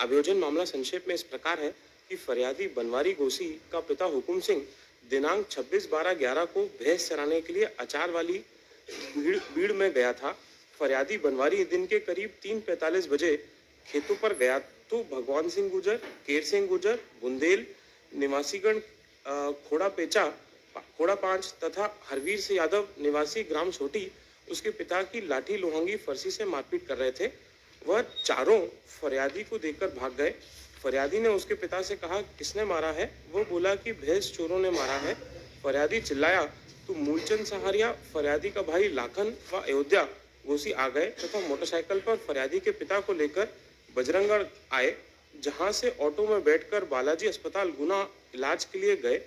अभियोजन मामला संक्षेप में इस प्रकार है कि फरियादी बनवारी गोसी का पिता हुकुम सिंह दिनांक 26/12/11 को भैंस चराने के लिए अचार वाली बीड़ में गया था। फरियादी बनवारी दिन के करीब 3:45 बजे खेतों पर गया तो भगवान सिंह गुजर, केर सिंह गुजर, बुंदेल निवासीगण खोड़ा 5 तथा हरवीर सिंह यादव निवासी ग्राम छोटी उसके पिता की लाठी लोहंगी फरसी से मारपीट कर रहे थे। वह चारों फरियादी को देखकर भाग गए। फरियादी ने उसके पिता से कहा, किसने मारा है? वो बोला कि भैंस चोरों ने मारा है। फरियादी चिल्लाया तो मूलचंद सहारिया, फरियादी का भाई लाखन व अयोध्या गोसी आ गए तथा मोटरसाइकिल पर फरियादी के पिता को लेकर बजरंगगढ़ आए, जहां से ऑटो में बैठकर बालाजी अस्पताल गुना इलाज के लिए गए।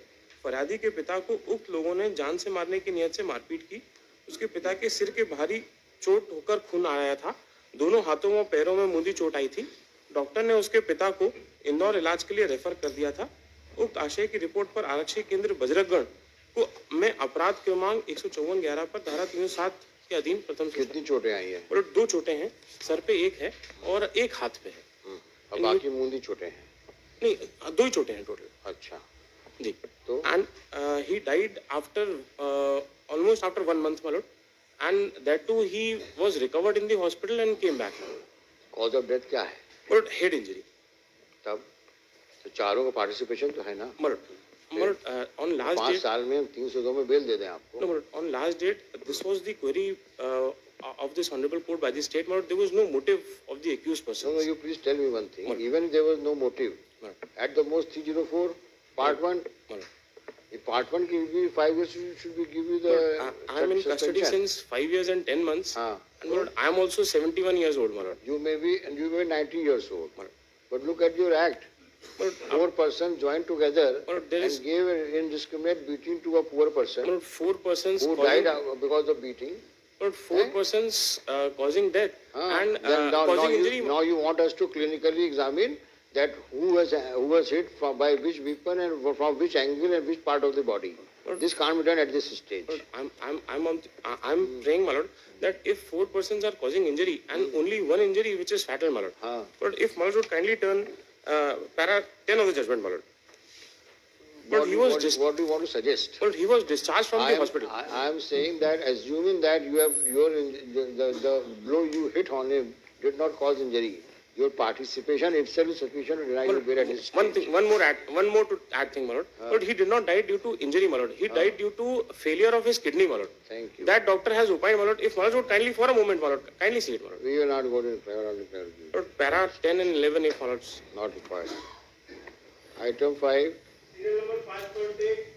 फरियादी के पिता को उक्त लोगों ने जान से मारने की नियत से मारपीट की। उसके पिता के सिर के भारी चोट होकर खून आया था। दोनों हाथों व पैरों में मुंदी चोट आई थी। डॉक्टर ने उसके पिता को इंदौर इलाज के लिए रेफर कर दिया था। उक्त आशय की रिपोर्ट पर आरक्षी केंद्र बजरंगगढ़ को में अपराध क्रमांक 154/11 पर धारा 307 के अधीन प्रथम। कितनी चोटें आई हैं? और 2 चोटें हैं, सर पे 1 है और 1 हाथ पे है। और बाकी मुंदी चोटें हैं? नहीं, 2 ही चोटें हैं टोटल। अच्छा जी। तो and he died after almost after 1 month, my lord, and that too he was recovered in the hospital and came back. Cause of death क्या है? But head injury. तब तो चारों का पार्टिसिपेशन तो है ना? On last 5 date, साल में 302 में बेल दे दें आपको। no, on last date, this was the query of this honorable court by the state. There was no motive of the accused person. No, you please tell me one thing. Even if there was no motive, at the most 304 part 1. If part 1 gives you 5 years, should we give you the? I am in custody since 5 years and 10 months. And Lord, I am also 71 years old, my lord. You may be 90 years old. But look at your act. 4 persons joined together and gave an indiscriminate beating to a poor person. 4 persons who died because of beating. But 4 persons causing death and causing injury. Now you want us to clinically examine that who was hit by which weapon and from which angle and which part of the body. This can't be done at this stage. I'm praying, my lord, that if 4 persons are causing injury and only one injury which is fatal, my lord. But if my lord would kindly turn para 10 of the judgment, my lord. But what do you want to suggest? But he was discharged from the hospital. I am saying that assuming that you have the blow you hit on him did not cause injury. Your participation itself is sufficient to deny you bail at this stage. One more to add thing, my lord. But he did not die due to injury, my lord. He died due to failure of his kidney, my lord. Thank you. That doctor has opined, my lord. If my lord would kindly for a moment, my lord, kindly see it, my lord. We will not go to Lord, para 10 and 11, if my lord. Not required. Item 5. Serial number 5.8.